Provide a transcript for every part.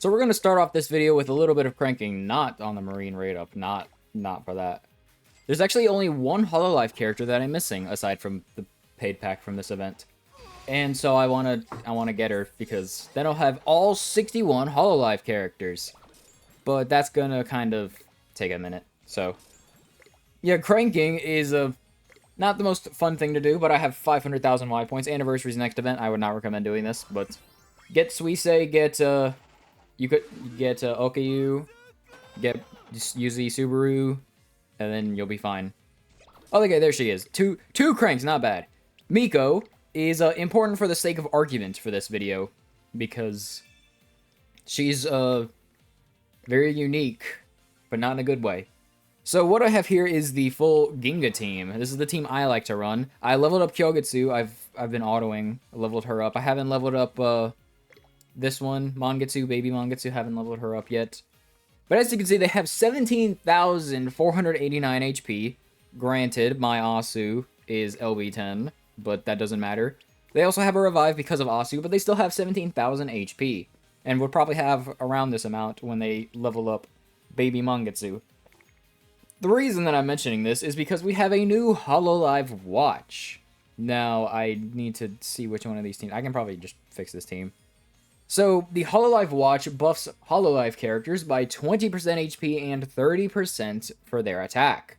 So we're going to start off this video with a little bit of cranking, not on the Marine raid up, not for that. There's actually only one HOLOLIVE character that I'm missing, aside from the paid pack from this event. And so I wanna get her, because then I'll have all 61 HOLOLIVE characters. But that's gonna kind of take a minute, so... Yeah, cranking is not the most fun thing to do, but I have 500,000 Y points. Anniversary's next event, I would not recommend doing this, but... Get Suisei, you could get Okayu, get Yuzi Subaru, and then you'll be fine. Oh, okay, there she is. Two cranks, not bad. Miko is important for the sake of argument for this video, because she's very unique, but not in a good way. So what I have here is the full Ginga team. This is the team I like to run. I leveled up Kyogetsu. I've been autoing. I leveled her up. I haven't leveled up this one, Mangetsu, Baby Mangetsu. Haven't leveled her up yet. But as you can see, they have 17,489 HP. Granted, my Asu is LB10, but that doesn't matter. They also have a revive because of Asu, but they still have 17,000 HP. And would probably have around this amount when they level up Baby Mangetsu. The reason that I'm mentioning this is because we have a new HOLOLIVE watch. Now, I need to see which one of these teams. I can probably just fix this team. So, the HOLOLIVE watch buffs HOLOLIVE characters by 20% HP and 30% for their attack.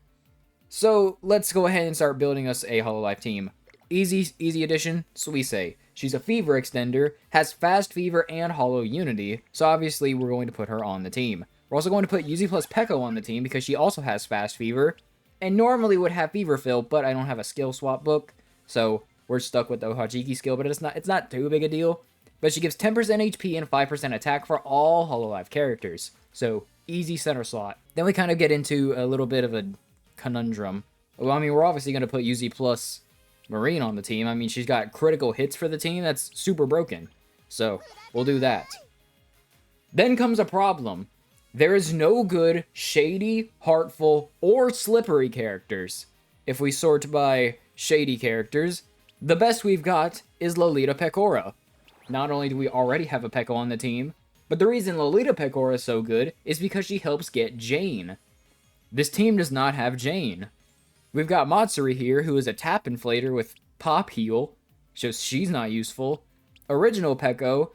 So, let's go ahead and start building us a HOLOLIVE team. Easy addition, Suisei. She's a fever extender, has fast fever and holo unity, so obviously we're going to put her on the team. We're also going to put Yuzi plus Peko on the team because she also has fast fever, and normally would have fever fill, but I don't have a skill swap book, so we're stuck with the Hajiki skill, but it's not too big a deal. But she gives 10% HP and 5% attack for all HOLOLIVE characters, so easy center slot. Then we kind of get into a little bit of a conundrum. Well, I mean, we're obviously going to put Yuzi plus Marine on the team. I mean, she's got critical hits for the team. That's super broken. So, we'll do that. Then comes a problem. There is no good Shady, Heartful, or Slippery characters. If we sort by Shady characters, the best we've got is Lolita Pecora. Not only do we already have a Peko on the team, but the reason Lolita Pecora is so good is because she helps get Jane. This team does not have Jane. We've got Matsuri here, who is a tap inflator with pop heal, so she's not useful. Original Peko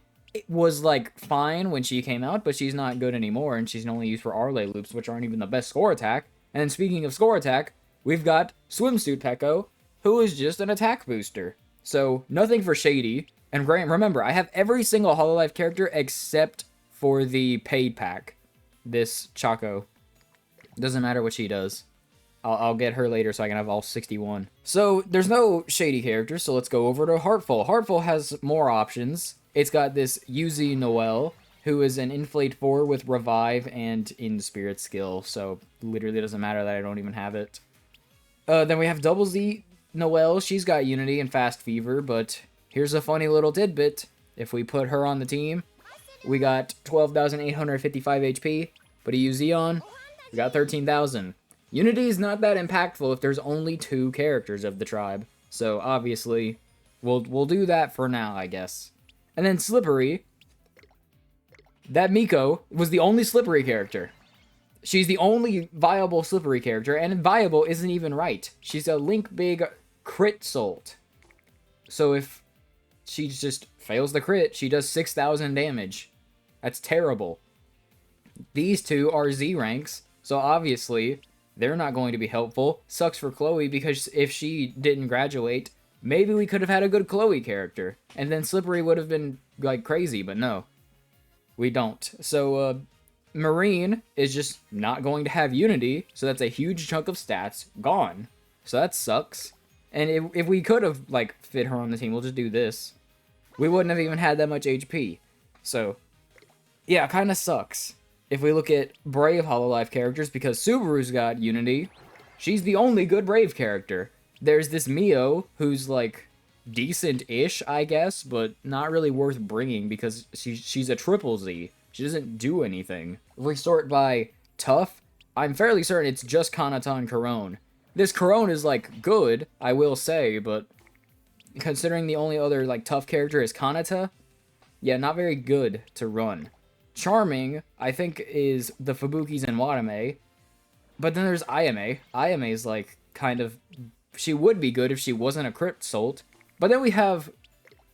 was, like, fine when she came out, but she's not good anymore, and she's only used for Arlay loops, which aren't even the best score attack. And then speaking of score attack, we've got Swimsuit Peko, who is just an attack booster. So, nothing for Shady. And remember, I have every single HOLOLIVE character except for the paid pack. This Chaco. Doesn't matter what she does. I'll get her later so I can have all 61. So, there's no Shady characters, so let's go over to Heartful. Heartful has more options. It's got this Yuzi Noelle, who is an Inflate 4 with Revive and In Spirit skill, so literally doesn't matter that I don't even have it. Then we have Double Z Noelle. She's got Unity and Fast Fever, but here's a funny little tidbit. If we put her on the team, we got 12,855 HP. Put a UZ on, we got 13,000. Unity is not that impactful if there's only 2 characters of the tribe. So, obviously, we'll do that for now, I guess. And then Slippery. That Miko was the only Slippery character. She's the only viable Slippery character, and viable isn't even right. She's a Link Big crit Salt. So if she just fails the crit, she does 6,000 damage. That's terrible. These two are Z ranks, so obviously they're not going to be helpful. Sucks for Chloe, because if she didn't graduate, maybe we could have had a good Chloe character. And then Slippery would have been, like, crazy, but no. We don't. So, Marine is just not going to have Unity, so that's a huge chunk of stats gone. So that sucks. And if we could have, like, fit her on the team, we'll just do this. We wouldn't have even had that much HP. So, yeah, kind of sucks. If we look at Brave HOLOLIVE characters, because Subaru's got Unity, she's the only good Brave character. There's this Mio, who's, like, decent-ish, I guess, but not really worth bringing because she's a triple Z. She doesn't do anything. If we sort by tough, I'm fairly certain it's just Kanata and Corone. This Corone is, like, good, I will say, but considering the only other, like, tough character is Kanata, yeah, not very good to run. Charming, I think, is the Fubukis and Watame. But then there's Ayame. Ayame is like kind of... She would be good if she wasn't a Crypt Salt. But then we have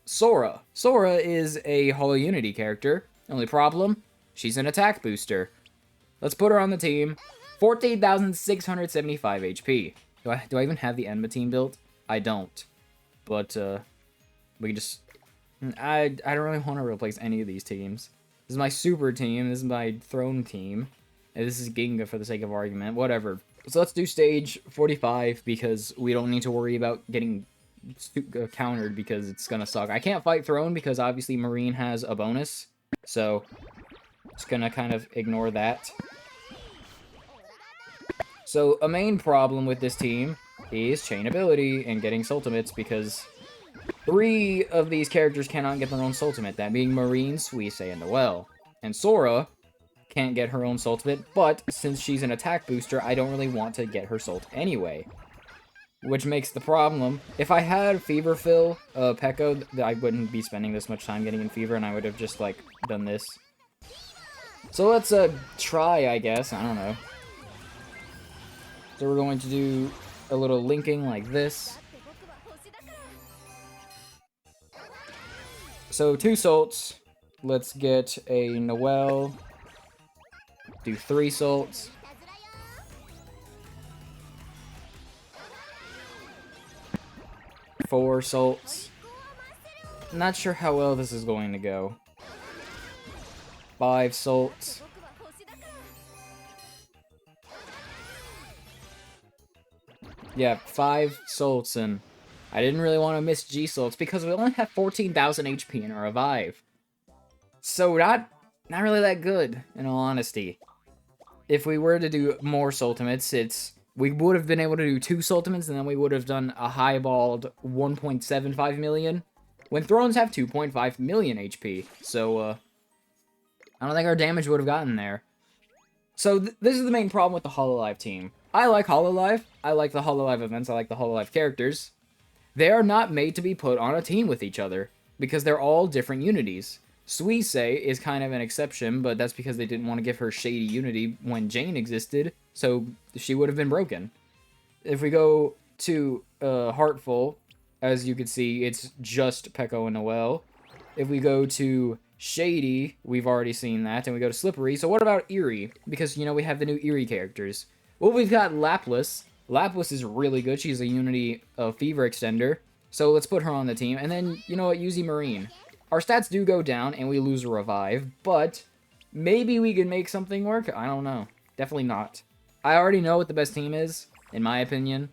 Sora. Sora is a Holo Unity character. Only problem, she's an attack booster. Let's put her on the team. 14,675 HP. Do I even have the Enma team built? I don't. But, we can just... I don't really want to replace any of these teams. This is my super team, this is my throne team. And this is Ginga for the sake of argument, whatever. So let's do stage 45 because we don't need to worry about getting countered because it's gonna suck. I can't fight throne because obviously Marine has a bonus. So, just gonna kind of ignore that. So, a main problem with this team is chainability and getting Soultimates because 3 of these characters cannot get their own Soultimate, that being Marine, Suisse, and Noelle. And Sora can't get her own Soultimate, but since she's an attack booster, I don't really want to get her Soult anyway. Which makes the problem, if I had Feverfill, Pekko, I wouldn't be spending this much time getting in Fever, and I would have just, like, done this. So let's, try, I guess, I don't know. So we're going to do a little linking like this. So 2 Soults. Let's get a Noelle. Do 3 Soults. Four Soults. Not sure how well this is going to go. 5 Soults. Yeah, 5 Soults, and I didn't really want to miss G-Soults because we only have 14,000 HP in our revive. So not really that good, in all honesty. If we were to do more Soultimates, we would have been able to do 2 Soultimates, and then we would have done a highballed 1.75 million, when Thrones have 2.5 million HP. So, I don't think our damage would have gotten there. So, this is the main problem with the HOLOLIVE team. I like HOLOLIVE, I like the HOLOLIVE events, I like the HOLOLIVE characters. They are not made to be put on a team with each other, because they're all different unities. Suisse is kind of an exception, but that's because they didn't want to give her shady unity when Jane existed, so she would have been broken. If we go to Heartful, as you can see, it's just Pekko and Noelle. If we go to Shady, we've already seen that, and we go to Slippery. So what about Eerie? Because, you know, we have the new Eerie characters. Well, we've got Lapras. Lapras is really good. She's a Unity Fever extender. So let's put her on the team. And then, you know what, Yuzi Marine. Our stats do go down, and we lose a revive, but maybe we can make something work? I don't know. Definitely not. I already know what the best team is, in my opinion.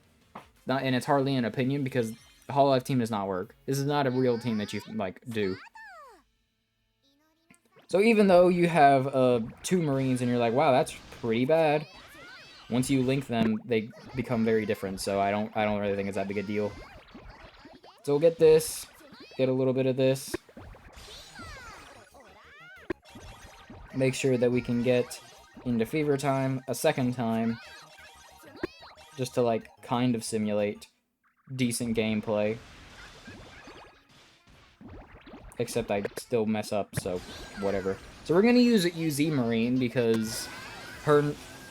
And it's hardly an opinion, because the HOLOLIVE team does not work. This is not a real team that you, like, do. So even though you have 2 Marines, and you're like, wow, that's pretty bad. Once you link them, they become very different, so I don't really think it's that big a deal. So we'll get this, get a little bit of this. Make sure that we can get into Fever time a second time, just to, like, kind of simulate decent gameplay. Except I still mess up, so whatever. So we're gonna use UZ Marine because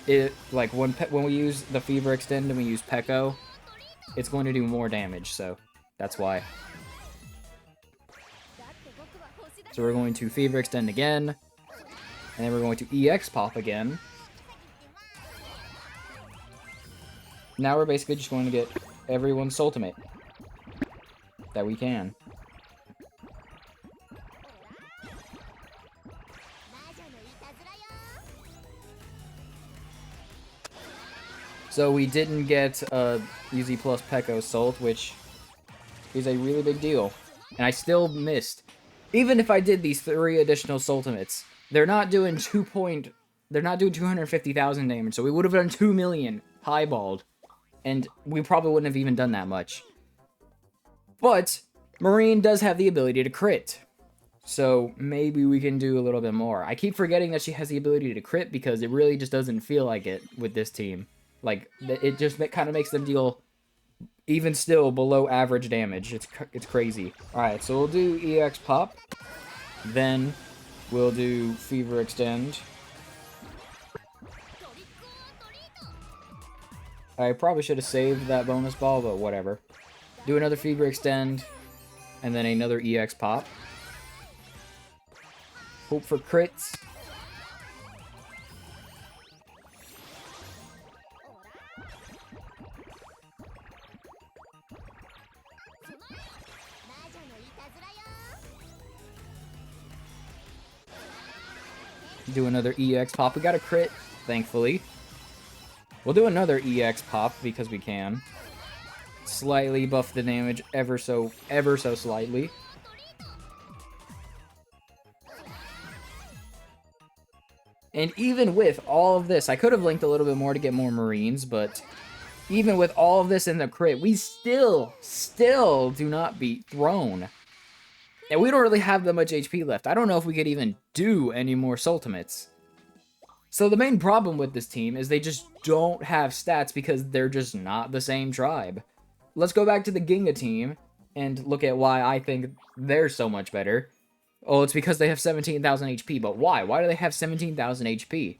when we use the Fever Extend and we use Pekko, it's going to do more damage, so that's why. So we're going to Fever Extend again, and then we're going to EX Pop again. Now we're basically just going to get everyone's Soultimate that we can. So we didn't get UZ plus Pekko Salt, which is a really big deal. And I still missed. Even if I did these 3 additional Soultimates, they're not doing 250,000 damage, so we would have done 2 million highballed. And we probably wouldn't have even done that much. But Marine does have the ability to crit. So maybe we can do a little bit more. I keep forgetting that she has the ability to crit because it really just doesn't feel like it with this team. Like, it just kind of makes them deal, even still, below average damage. It's crazy. Alright, so we'll do EX Pop. Then We'll do Fever Extend. I probably should have saved that bonus ball, but whatever. Do another Fever Extend, and then another EX pop. Hope for crits. Do another EX pop. We got a crit, thankfully. We'll do another EX pop because we can. Slightly buff the damage ever so slightly. And even with all of this, I could have linked a little bit more to get more Marines, but even with all of this in the crit, we still do not beat Throne. And we don't really have that much HP left. I don't know if we could even do any more Soultimates. So the main problem with this team is they just don't have stats because they're just not the same tribe. Let's go back to the Ginga team and look at why I think they're so much better. Oh, it's because they have 17,000 HP, but why? Why do they have 17,000 HP?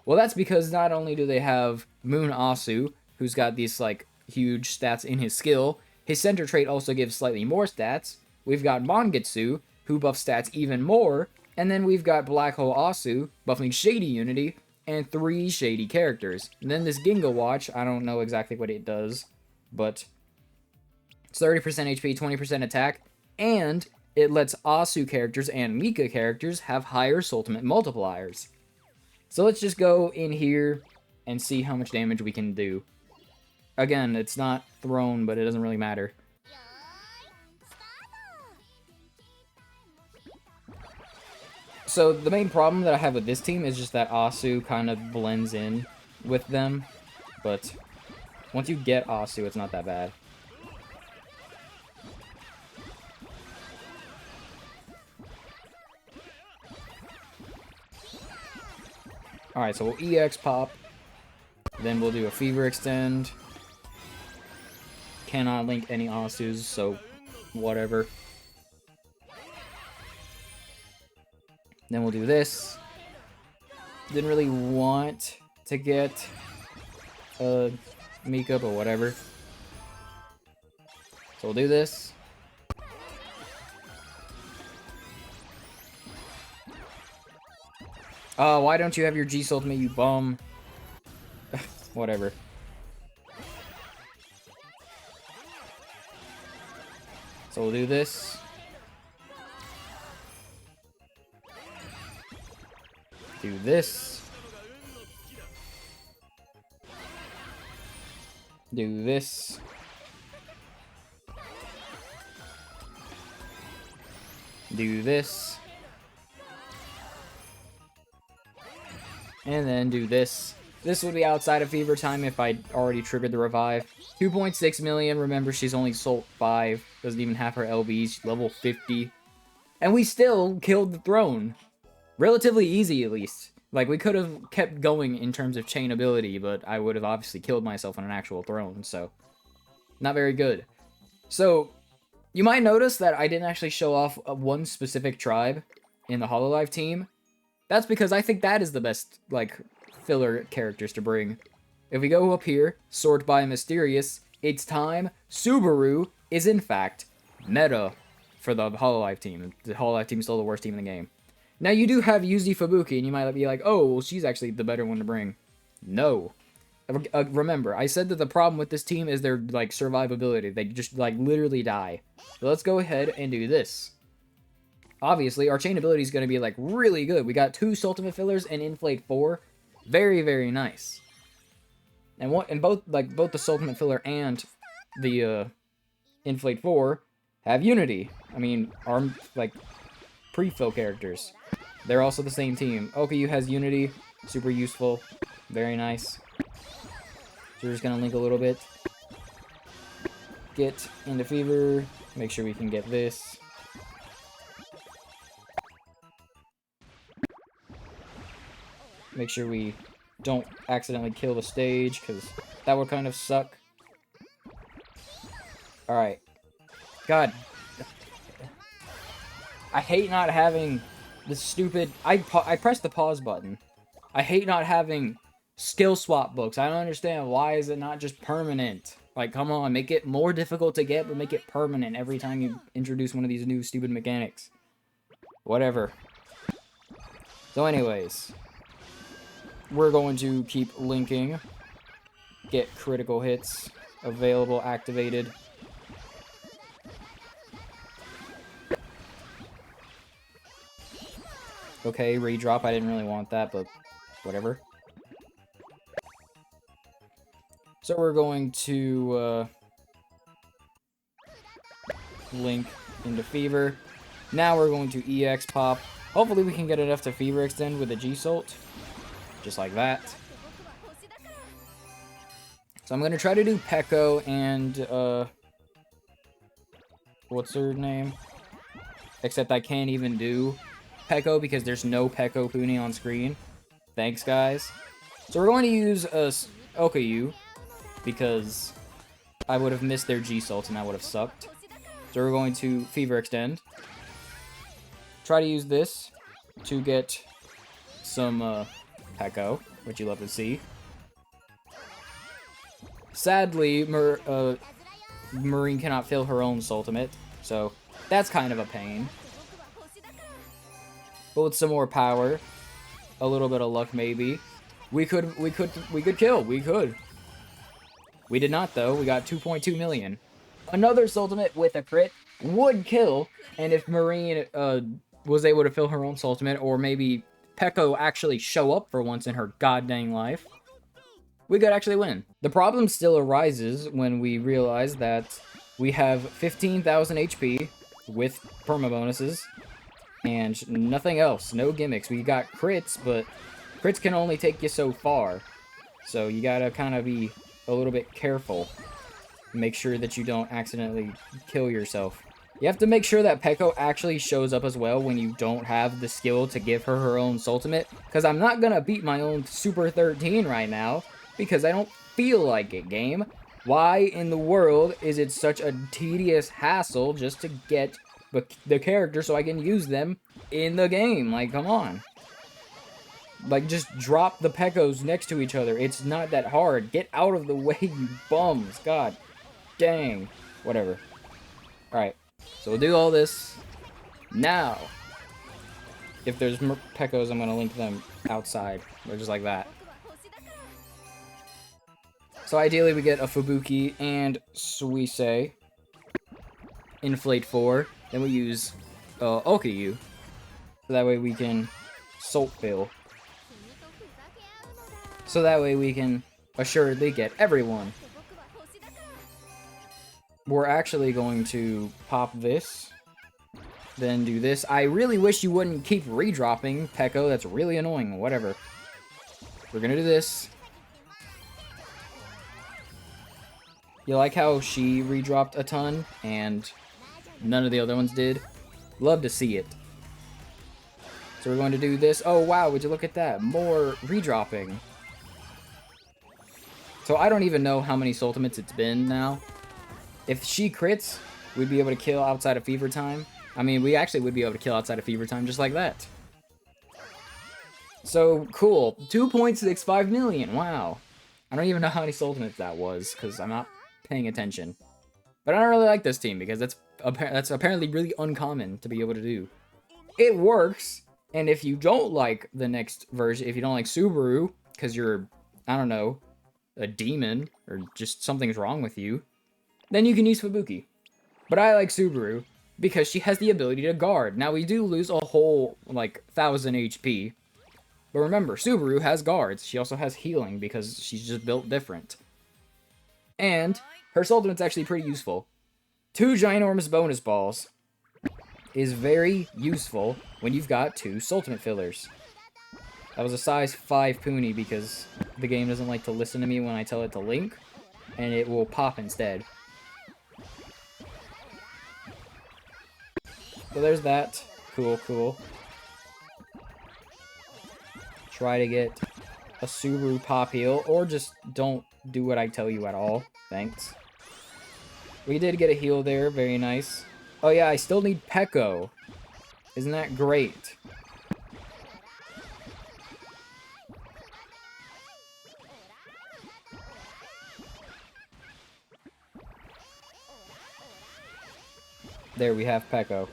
Well, that's because not only do they have Moon Asu, who's got these, like, huge stats in his skill, his center trait also gives slightly more stats. We've got Mangetsu, who buffs stats even more, and then we've got Black Hole Asu, buffing Shady Unity, and 3 Shady characters. And then this Ginga Watch, I don't know exactly what it does, but it's 30% HP, 20% attack, and it lets Asu characters and Mika characters have higher Soultimate multipliers. So let's just go in here and see how much damage we can do. Again, it's not Throne, but it doesn't really matter. So the main problem that I have with this team is just that Asu kind of blends in with them. But once you get Asu, it's not that bad. Alright, so we'll EX pop. Then we'll do a Fever Extend. Cannot link any Asus, so whatever. Then we'll do this. Didn't really want to get Mika, but whatever. So we'll do this. Why don't you have your G-Soultimate, you bum? Whatever. So we'll do this. Do this. Do this. Do this. And then do this. This would be outside of Fever time if I already triggered the revive. 2.6 million. Remember, she's only Soult 5. Doesn't even have her LBs. She's level 50. And we still killed the Throne. Relatively easy, at least. Like, we could have kept going in terms of chain ability, but I would have obviously killed myself on an actual Throne, so not very good. So, you might notice that I didn't actually show off one specific tribe in the HOLOLIVE team. That's because I think that is the best, like, filler characters to bring. If we go up here, sort by Mysterious, it's time. Subaru is, in fact, meta for the HOLOLIVE team. The HOLOLIVE team is still the worst team in the game. Now, you do have Yuzi Fubuki, and you might be like, oh, well, she's actually the better one to bring. No. Remember, I said that the problem with this team is their, like, survivability. They just, like, literally die. So let's go ahead and do this. Obviously, our chain ability is going to be, like, really good. We got 2 Soultimate fillers and Inflate 4. Very, very nice. And both the Soultimate filler and the Inflate 4 have Unity. I mean, are, like, pre-fill characters. They're also the same team. Okayu has Unity. Super useful. Very nice. So we're just going to link a little bit. Get into Fever. Make sure we can get this. Make sure we don't accidentally kill the stage, because that would kind of suck. Alright. God. I hate not having The stupid... I pressed the pause button. I hate not having skill swap books. I don't understand. Why is it not just permanent? Like, come on, make it more difficult to get, but make it permanent every time you introduce one of these new stupid mechanics. Whatever. So anyways, we're going to keep linking. Get critical hits available, activated. Okay, redrop. I didn't really want that, but whatever. So we're going to link into Fever. Now we're going to EX pop. Hopefully we can get enough to Fever extend with a G-Sult. Just like that. So I'm going to try to do Peko and, what's her name? Except I can't even do Peko because there's no Peko Puni on screen. Thanks, guys. So we're going to use Okayu because I would have missed their G-Sult and that would have sucked. So we're going to Fever Extend. Try to use this to get some Peko, which you love to see. Sadly, Marine cannot fill her own Soultimate, so that's kind of a pain. But with some more power, a little bit of luck maybe, we could kill. We could. We did not though. We got 2.2 million. Another Soultimate with a crit would kill, and if Marine was able to fill her own Soultimate, or maybe Peko actually show up for once in her goddamn life, we could actually win. The problem still arises when we realize that we have 15,000 HP with perma bonuses and nothing else, no gimmicks. We got crits, but crits can only take you so far. So you gotta kind of be a little bit careful. Make sure that you don't accidentally kill yourself. You have to make sure that Peko actually shows up as well when you don't have the skill to give her her own Soultimate. Because I'm not gonna beat my own Super 13 right now. Because I don't feel like it, game. Why in the world is it such a tedious hassle just to get the character so I can use them in the game? Like, come on. Like, just drop the Pekos next to each other. It's not that hard. Get out of the way, you bums. God dang. Whatever. Alright. So we'll do all this. Now, if there's Pekos, I'm going to link them outside. Or just like that. So ideally we get a Fubuki and Suisei. Inflate 4. Then we use Okayu. So that way we can Salt Fill. So that way we can assuredly get everyone. We're actually going to pop this. Then do this. I really wish you wouldn't keep redropping Peko. That's really annoying. Whatever. We're gonna do this. You like how she redropped a ton, and none of the other ones did? Love to see it. So we're going to do this. Oh, wow, would you look at that? More redropping. So I don't even know how many Soultimates it's been now. If she crits, we'd be able to kill outside of Fever Time. I mean, we actually would be able to kill outside of Fever Time just like that. So, cool. 2.65 million, wow. I don't even know how many Soultimates that was, because I'm not paying attention. But I don't really like this team because that's apparently really uncommon to be able to do. It works, and if you don't like the next version, if you don't like Subaru because you're, I don't know, a demon or just something's wrong with you, then you can use Fubuki. But I like Subaru because she has the ability to guard. Now we do lose a whole like 1,000 HP. But remember, Subaru has guards. She also has healing because she's just built different. And her Soultimate's actually pretty useful. 2 ginormous bonus balls is very useful when you've got 2 Soultimate fillers. That was a size 5 Puni because the game doesn't like to listen to me when I tell it to link, and it will pop instead. So there's that. Cool, cool. Try to get a Subaru pop heal, or just don't do what I tell you at all. Thanks. We did get a heal there, very nice. Oh yeah, I still need Peko. Isn't that great? There we have Peko.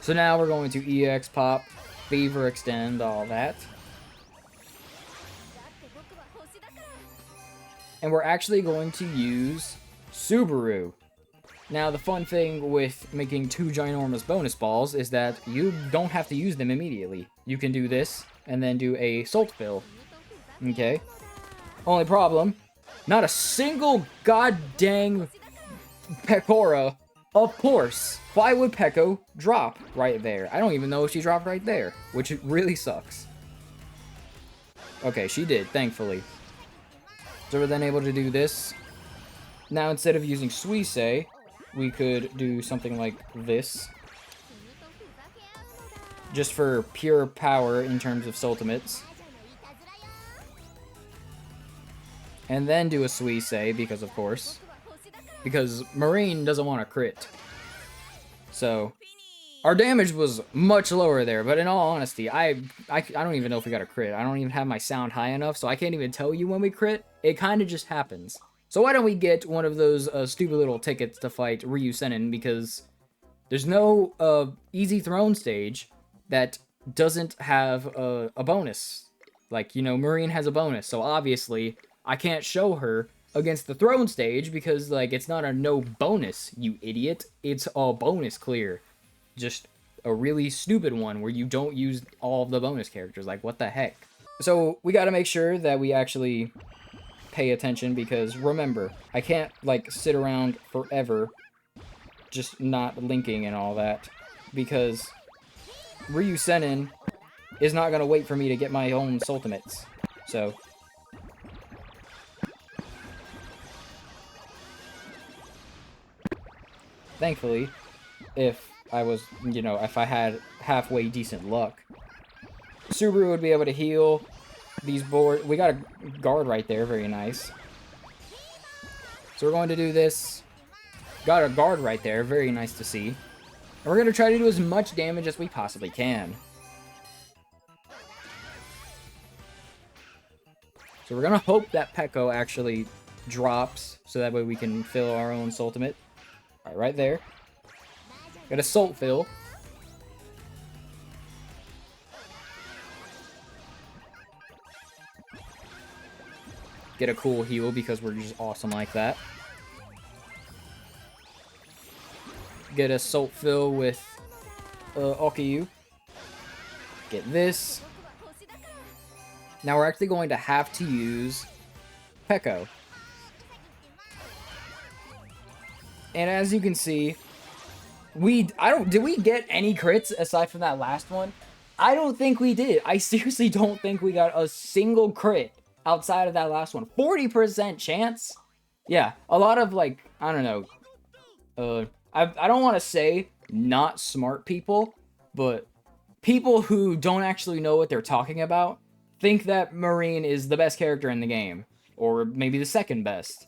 So now we're going to EX pop, Fever extend, all that. And we're actually going to use Subaru. Now, the fun thing with making 2 ginormous bonus balls is that you don't have to use them immediately. You can do this, and then do a Salt Fill. Okay? Only problem, not a single goddamn Pekora. Of course. Why would Peko drop right there? I don't even know if she dropped right there, which really sucks. Okay, she did, thankfully. So we're then able to do this. Now, instead of using Suisei, we could do something like this. Just for pure power in terms of Soultimates. And then do a Suisei, because of course. Because Marine doesn't want to crit. So, our damage was much lower there, but in all honesty, I don't even know if we got a crit. I don't even have my sound high enough, so I can't even tell you when we crit. It kind of just happens. So why don't we get one of those stupid little tickets to fight Ryu Senin, because there's no easy throne stage that doesn't have a bonus. Like, you know, Marine has a bonus, so obviously I can't show her against the throne stage because, like, it's not a no bonus, you idiot. It's a bonus clear. Just a really stupid one where you don't use all of the bonus characters. Like, what the heck? So we gotta make sure that we actually pay attention, because remember, I can't, like, sit around forever just not linking and all that, because Ryu Senin is not gonna wait for me to get my own Soultimates. So thankfully, if I was, you know, if I had halfway decent luck, Subaru would be able to heal these boards. We got a guard right there, very nice. So we're going to do this. Got a guard right there, very nice to see. And we're going to try to do as much damage as we possibly can. So we're going to hope that Peko actually drops, so that way we can fill our own Soultimate. Alright, right there. Got a Salt Fill. Get a cool heal because we're just awesome like that. Get a Salt Fill with Okyu. Get this. Now we're actually going to have to use Peko. And as you can see, did we get any crits aside from that last one? I don't think we did. I seriously don't think we got a single crit outside of that last one. 40% chance? Yeah, a lot of, like, I don't know, I don't want to say not smart people, but people who don't actually know what they're talking about think that Marine is the best character in the game, or maybe the second best.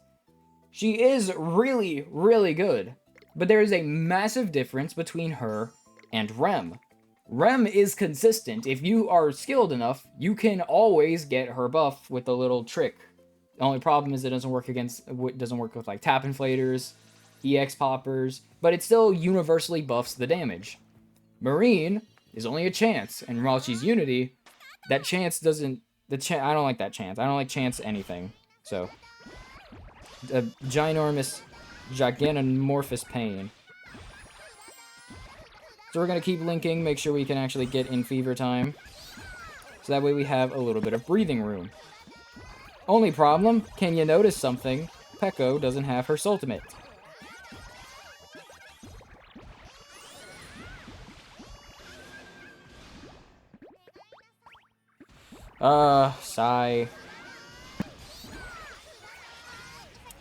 She is really, really good, but there is a massive difference between her and Rem. Rem is consistent. If you are skilled enough, you can always get her buff with a little trick. The only problem is it doesn't work with like tap inflators, EX poppers, but it still universally buffs the damage. Marine is only a chance, and while she's Unity, that chance doesn't... I don't like that chance. I don't like chance anything. So, a ginormous, gigantomorphous pain. So we're going to keep linking, make sure we can actually get in fever time. So that way we have a little bit of breathing room. Only problem, can you notice something? Peko doesn't have her Soultimate. Sigh.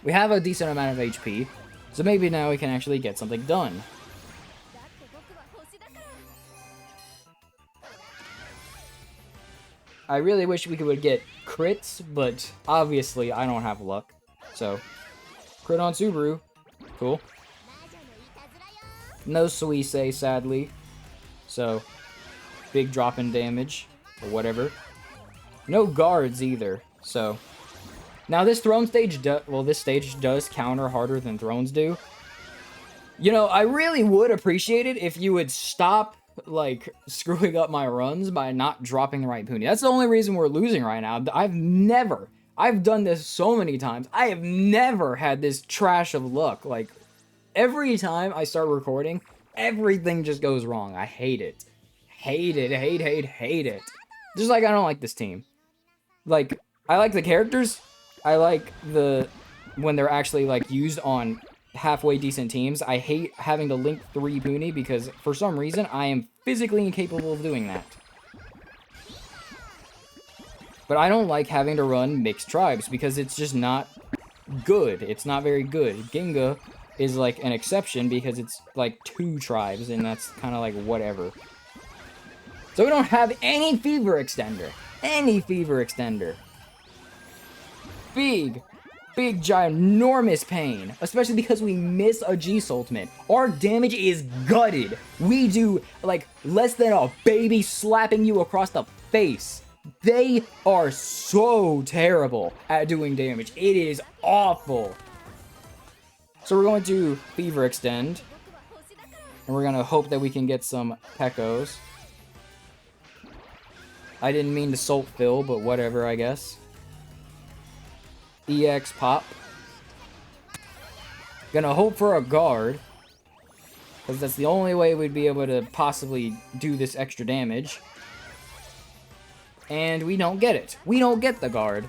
We have a decent amount of HP, so maybe now we can actually get something done. I really wish we could get crits, but obviously I don't have luck. So, crit on Subaru. Cool. No Suisei, sadly. So, big drop in damage, or whatever. No guards either, so... Now this throne stage, this stage does counter harder than thrones do. You know, I really would appreciate it if you would stop, like, screwing up my runs by not dropping the right Puni. That's the only reason we're losing right now. I've done this so many times. I have never had this trash of luck. Like, every time I start recording, everything just goes wrong. I hate it. Hate it, hate it. Just like I don't like this team. Like, I like the characters. I like when they're actually, like, used on halfway decent teams. I hate having to link 3 Puni because for some reason I am physically incapable of doing that. But I don't like having to run mixed tribes because it's just not good. It's not very good. Ginga is like an exception because it's like 2 tribes and that's kind of like whatever. So we don't have any fever extender. Big, ginormous pain. Especially because we miss a G-Soultimate. Our damage is gutted. We do, like, less than a baby slapping you across the face. They are so terrible at doing damage. It is awful. So we're going to Fever Extend. And we're going to hope that we can get some Pekos. I didn't mean to Salt Fill, but whatever, I guess. EX Pop. Gonna hope for a guard. Because that's the only way we'd be able to possibly do this extra damage. And we don't get it. We don't get the guard.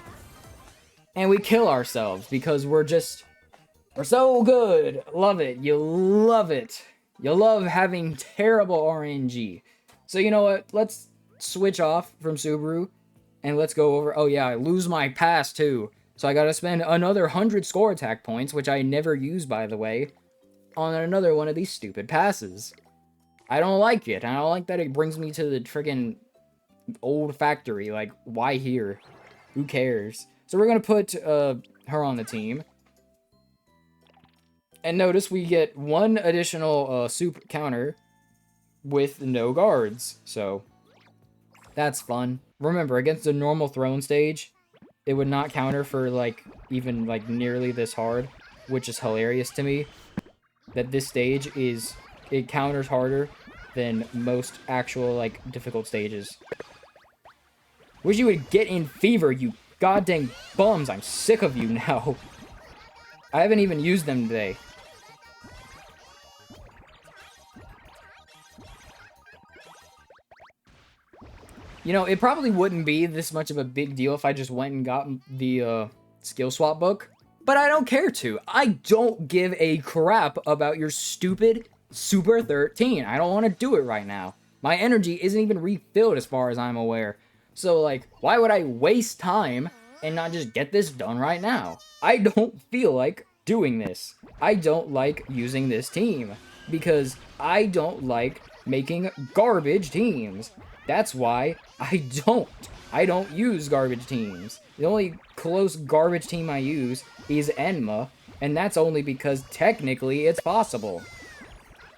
And we kill ourselves because we're so good. Love it. You love it. You love having terrible RNG. So you know what? Let's switch off from Subaru. And let's go over... Oh yeah, I lose my pass too. So I gotta spend another 100 score attack points, which I never use, by the way, on another one of these stupid passes. I don't like it. I don't like that it brings me to the friggin' old factory. Like, why here? Who cares? So we're gonna put her on the team. And notice we get 1 additional soup counter with no guards. So that's fun. Remember, against the normal throne stage, it would not counter for, like, even, like, nearly this hard, which is hilarious to me. That this stage it counters harder than most actual, like, difficult stages. Wish you would get in Fever, you goddamn bums. I'm sick of you now. I haven't even used them today. You know, it probably wouldn't be this much of a big deal if I just went and got the skill swap book. But I don't care to. I don't give a crap about your stupid Super 13. I don't want to do it right now. My energy isn't even refilled as far as I'm aware. So, like, why would I waste time and not just get this done right now? I don't feel like doing this. I don't like using this team. Because I don't like making garbage teams. That's why I don't use garbage teams. The only close garbage team I use is Enma, and that's only because technically it's possible.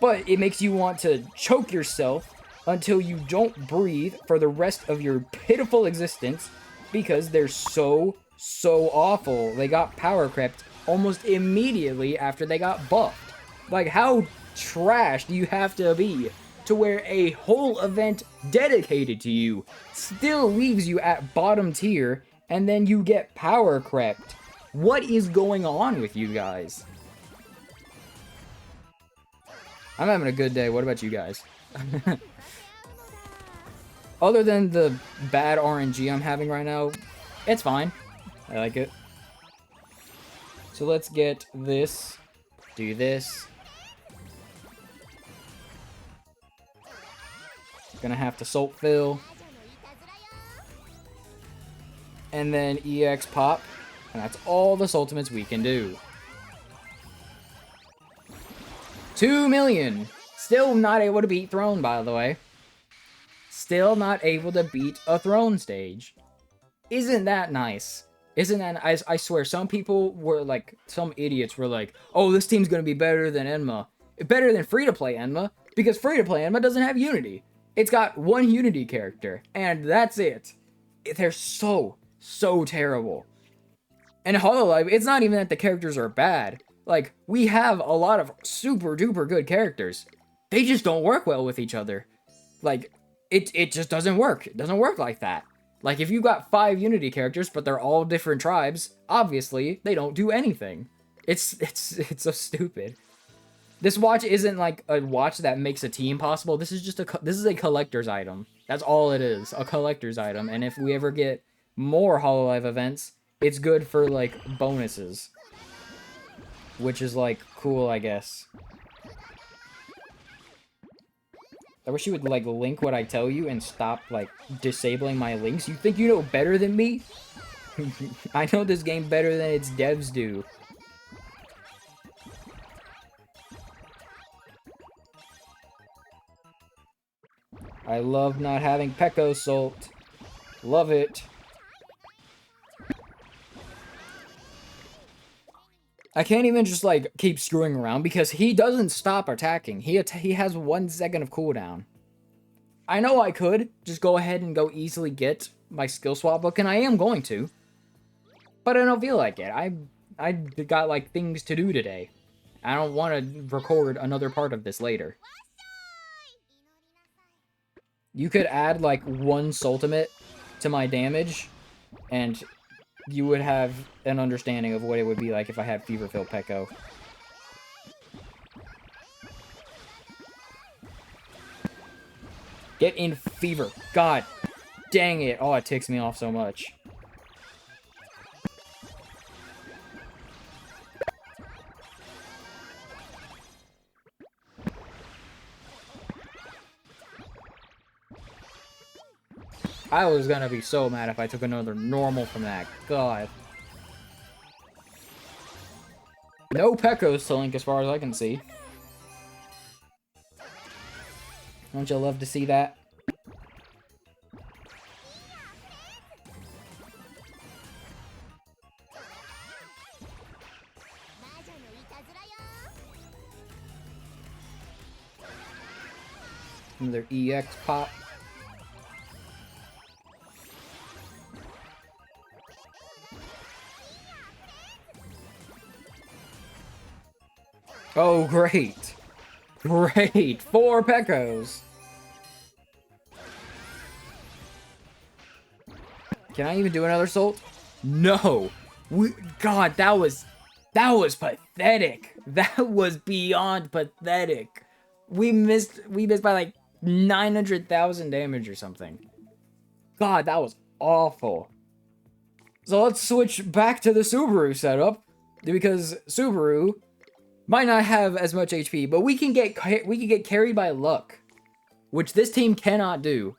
But it makes you want to choke yourself until you don't breathe for the rest of your pitiful existence because they're so awful. They got power crept almost immediately after they got buffed. Like, how trash do you have to be to where a whole event dedicated to you still leaves you at bottom tier, and then you get power crept? What is going on with you guys? I'm having a good day. What about you guys? Other than the bad RNG I'm having right now, it's fine. I like it. So let's get this. Do this. Gonna have to Salt Fill. And then EX Pop. And that's all the Soultimates we can do. 2 million! Still not able to beat Throne, by the way. Still not able to beat a Throne stage. Isn't that nice? Isn't that... I swear, some people were like... Some idiots were like, oh, this team's gonna be better than Enma. Better than free-to-play Enma. Because free-to-play Enma doesn't have Unity. It's got 1 Unity character, and that's it. They're so terrible. And HOLOLIVE, it's not even that the characters are bad. Like, we have a lot of super duper good characters. They just don't work well with each other. Like, it just doesn't work. It doesn't work like that. Like, if you got 5 Unity characters, but they're all different tribes, obviously, they don't do anything. It's so stupid. This watch isn't like a watch that makes a team possible. This is just this is a collector's item. That's all it is, a collector's item. And if we ever get more HOLOLIVE events, it's good for like bonuses, which is like cool, I guess. I wish you would like link what I tell you and stop like disabling my links. You think you know better than me? I know this game better than its devs do. I love not having Peko Salt. Love it. I can't even just like keep screwing around because he doesn't stop attacking. He has 1 second of cooldown. I know I could just go ahead and go easily get my skill swap book, and I am going to. But I don't feel like it. I got like things to do today. I don't want to record another part of this later. You could add like 1 Soultimate to my damage, and you would have an understanding of what it would be like if I had Feverfill Peko. Get in Fever. God dang it. Oh, it ticks me off so much. I was gonna be so mad if I took another normal from that. God. No Pekos to link as far as I can see. Don't you love to see that? Another EX pop. Oh, great. Great. 4 Pekos. Can I even do another Salt? No. God, that was pathetic. That was beyond pathetic. We missed by like 900,000 damage or something. God, that was awful. So let's switch back to the Subaru setup, because Subaru might not have as much HP, but we can get carried by luck, which this team cannot do.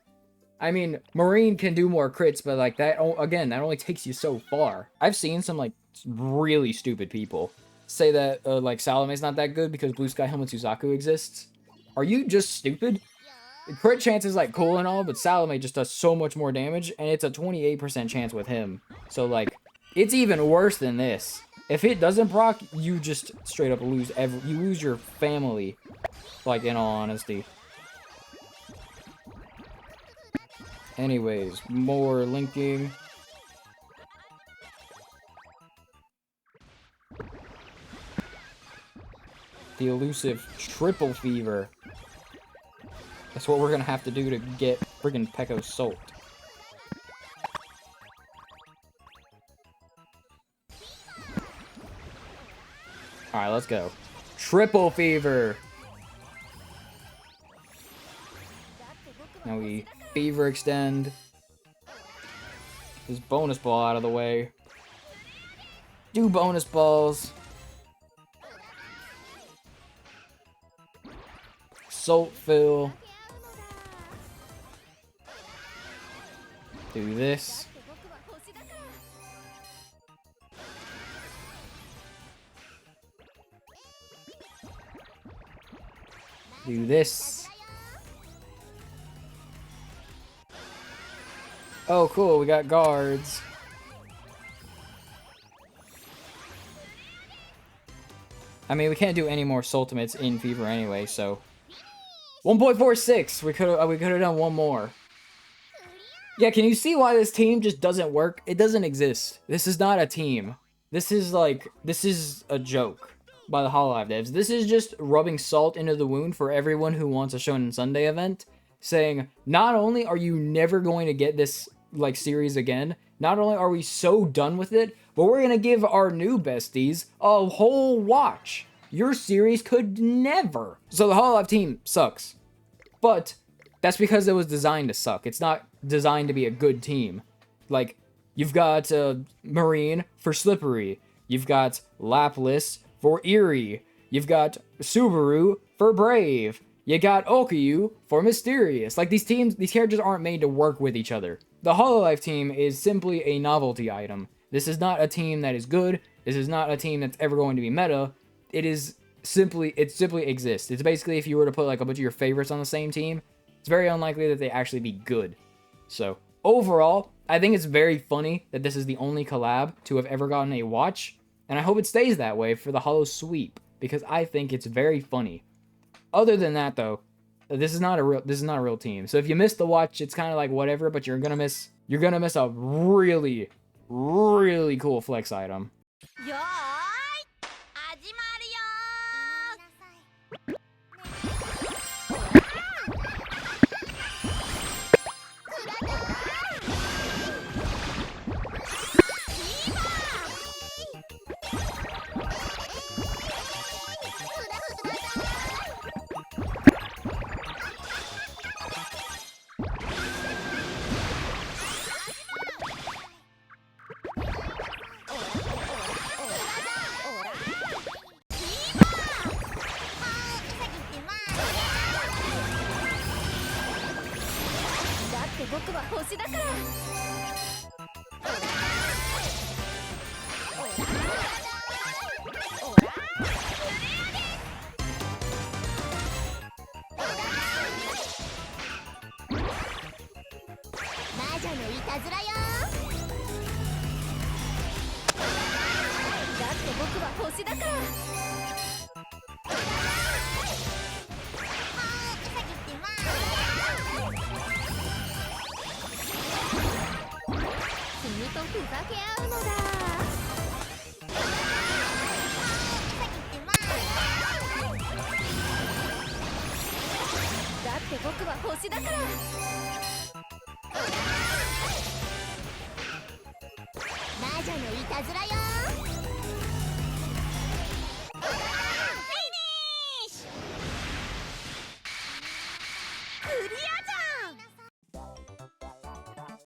I mean, Marine can do more crits, but like that, again, that only takes you so far. I've seen some like really stupid people say that like Salome's not that good because Blue Sky Helmet Suzaku exists. Are you just stupid? Crit chance is like cool and all, but Salome just does so much more damage, and it's a 28% chance with him. So like, it's even worse than this. If it doesn't proc, you just straight up lose you lose your family. Like, in all honesty. Anyways, more linking. The elusive Triple Fever. That's what we're gonna have to do to get friggin' Peko Salt. Alright, let's go. Triple Fever! Now we Fever Extend. This bonus ball out of the way. Do bonus balls. Salt Fill. Do this. Do this. Oh, cool, we got guards. I mean, we can't do any more Soultimates in Fever anyway, so 1.46. We could have done one more. Yeah, can you see why this team just doesn't work? It doesn't exist. This is not a team. This is a joke. by the HOLOLIVE devs. This is just rubbing salt into the wound for everyone who wants a Shonen Sunday event, saying, not only are you never going to get this, like, series again, not only are we so done with it, but we're gonna give our new besties a whole watch. Your series could never. So the HOLOLIVE team sucks. But that's because it was designed to suck. It's not designed to be a good team. Like, you've got Marine for Slippery. You've got Lapis for Eerie. You've got Subaru for Brave. You got Okayu for Mysterious. Like, these characters aren't made to work with each other. The HOLOLIVE team is simply a novelty item. This is not a team that is good. This is not a team that's ever going to be meta. It simply exists. It's basically if you were to put like a bunch of your favorites on the same team, it's very unlikely that they actually be good. So, overall, I think it's very funny that this is the only collab to have ever gotten a watch, and I hope it stays that way for the Holo Sweep, because I think it's very funny. Other than that, though, this is not a real team. So if you miss the watch, it's kind of like whatever, but you're gonna miss a really, really cool flex item.